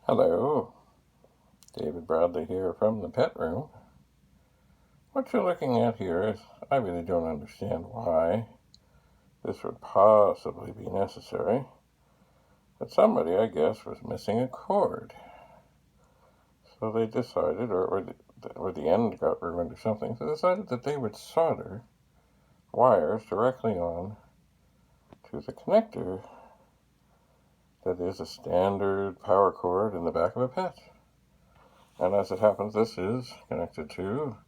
Hello, David Bradley here from the pet room. What you're looking at here is, I really don't understand why this would possibly be necessary, but somebody, I guess, was missing a cord. So they decided, or the end got ruined or something, so they decided that they would solder wires directly on to the connector that is a standard power cord in the back of a pet. And as it happens, this is connected to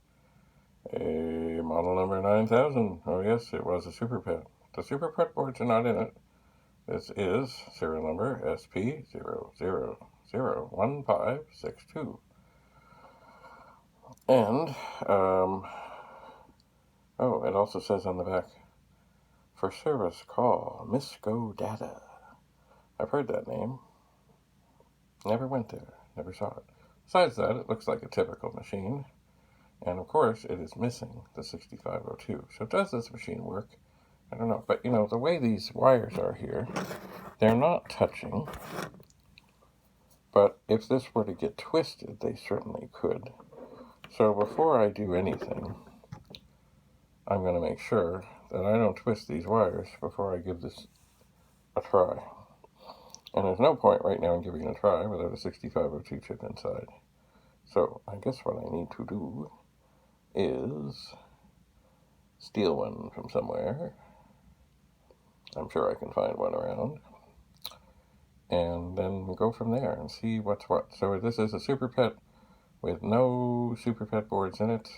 a model number 9000. Oh yes, it was a SuperPET. The SuperPET boards are not in it. This is serial number SP90001562. And, it also says on the back, for service call, Misco Data. I've heard that name. Never went there. Never saw it. Besides that, it looks like a typical machine. And of course, it is missing the 6502. So does this machine work? I don't know. But the way these wires are here, they're not touching. But if this were to get twisted, they certainly could. So before I do anything, I'm going to make sure that I don't twist these wires before I give this a try. And there's no point right now in giving it a try without a 6502 chip inside. So I guess what I need to do is steal one from somewhere. I'm sure I can find one around. And then go from there and see what's what. So this is a SuperPET with no SuperPET boards in it.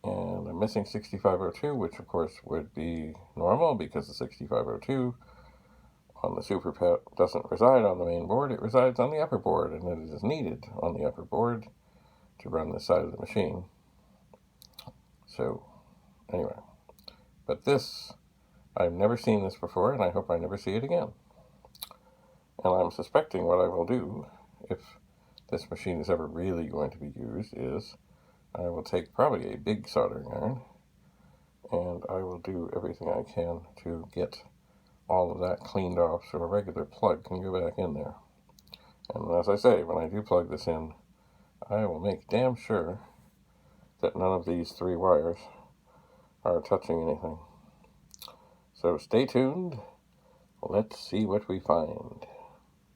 And I'm missing 6502, which of course would be normal because the 6502 on the SuperPET doesn't reside on the main board. It resides on the upper board, and it is needed on the upper board to run this side of the machine. So, anyway. But this, I've never seen this before, and I hope I never see it again. And I'm suspecting what I will do, if this machine is ever really going to be used, is I will take probably a big soldering iron, and I will do everything I can to get all of that cleaned off so a regular plug can go back in there. And as I say, when I do plug this in, I will make damn sure that none of these three wires are touching anything. So stay tuned. Let's see what we find.